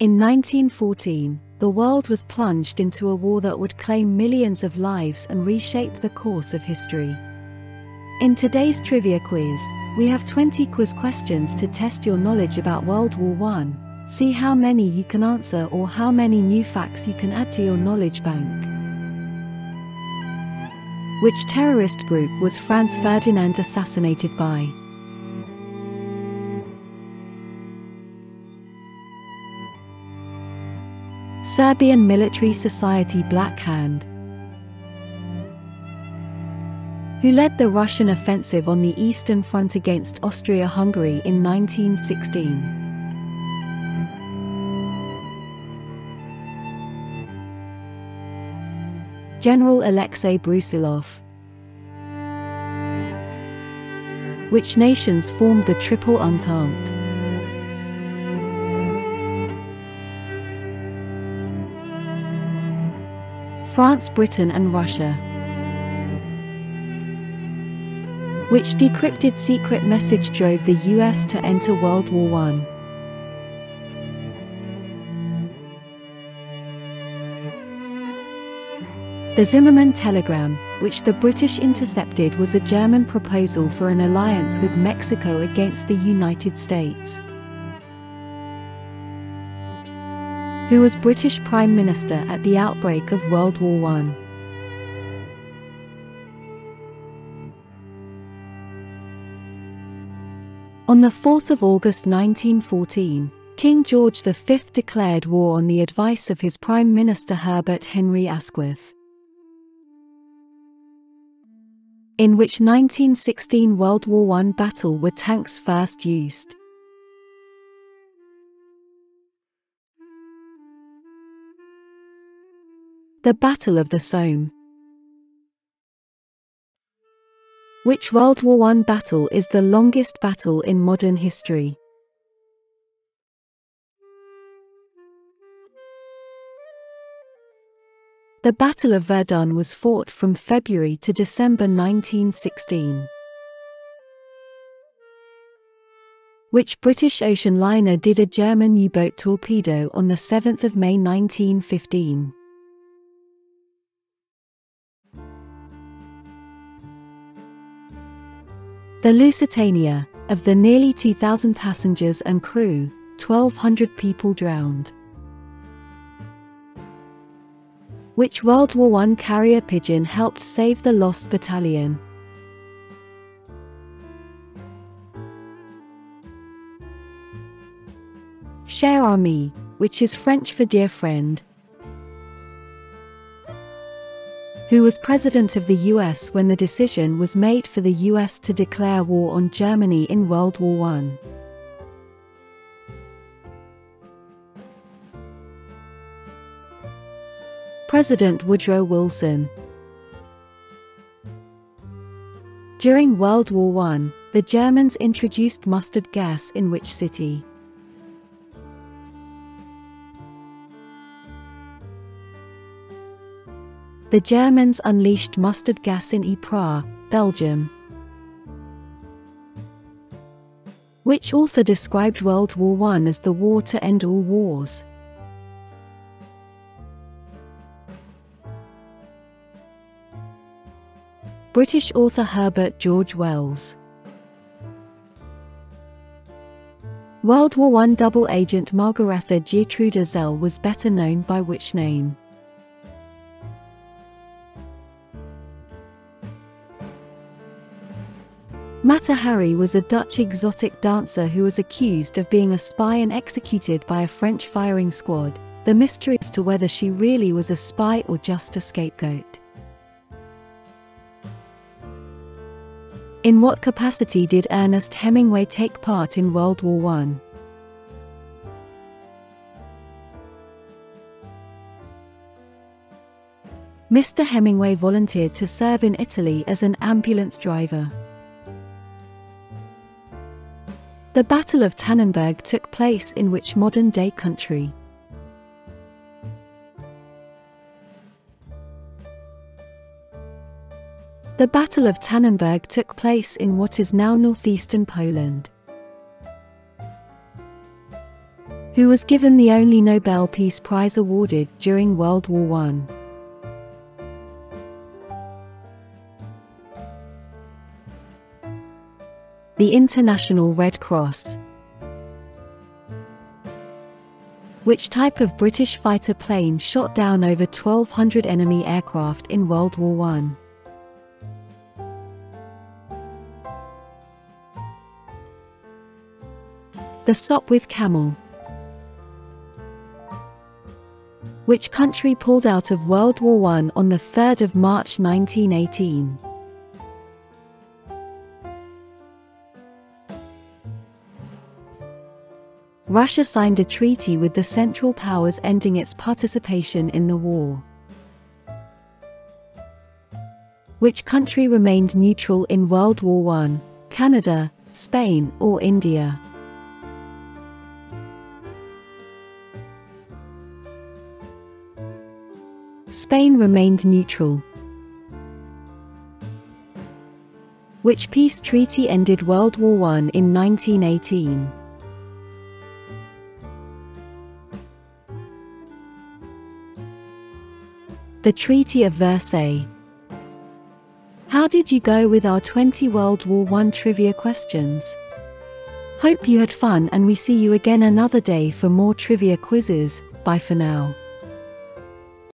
In 1914, the world was plunged into a war that would claim millions of lives and reshape the course of history. In today's trivia quiz, we have 20 quiz questions to test your knowledge about World War I. See how many you can answer or how many new facts you can add to your knowledge bank. Which terrorist group was Franz Ferdinand assassinated by? Serbian Military Society Black Hand. Who led the Russian offensive on the Eastern Front against Austria-Hungary in 1916? General Alexei Brusilov. Which nations formed the Triple Entente? France, Britain and Russia. Which decrypted secret message drove the US to enter World War I? The Zimmermann telegram, which the British intercepted, was a German proposal for an alliance with Mexico against the United States. Who was British Prime Minister at the outbreak of World War I? On the 4th of August 1914, King George V declared war on the advice of his Prime Minister Herbert Henry Asquith. In which 1916 World War I battle were tanks first used? The Battle of the Somme. Which World War I battle is the longest battle in modern history? The Battle of Verdun was fought from February to December 1916. Which British ocean liner did a German U-boat torpedo on the 7th of May 1915? The Lusitania. Of the nearly 2,000 passengers and crew, 1,200 people drowned. Which World War I carrier pigeon helped save the lost battalion? Cher Ami, which is French for dear friend. Who was President of the US when the decision was made for the US to declare war on Germany in World War I? President Woodrow Wilson. During World War I, the Germans introduced mustard gas in which city? The Germans unleashed mustard gas in Ypres, Belgium. Which author described World War I as the war to end all wars? British author Herbert George Wells. World War I double agent Margaretha Gertruda Zell was better known by which name? Mata Hari was a Dutch exotic dancer who was accused of being a spy and executed by a French firing squad. The mystery as to whether she really was a spy or just a scapegoat. In what capacity did Ernest Hemingway take part in World War I? Mr. Hemingway volunteered to serve in Italy as an ambulance driver. The Battle of Tannenberg took place in which modern-day country? The Battle of Tannenberg took place in what is now northeastern Poland. Who was given the only Nobel Peace Prize awarded during World War I? The International Red Cross. Which type of British fighter plane shot down over 1,200 enemy aircraft in World War I? The Sopwith Camel. Which country pulled out of World War I on the 3rd of March 1918? Russia signed a treaty with the Central Powers ending its participation in the war. Which country remained neutral in World War I? Canada, Spain, or India? Spain remained neutral. Which peace treaty ended World War I in 1918? The Treaty of Versailles. How did you go with our 20 World War I trivia questions? Hope you had fun, and we see you again another day for more trivia quizzes. Bye for now.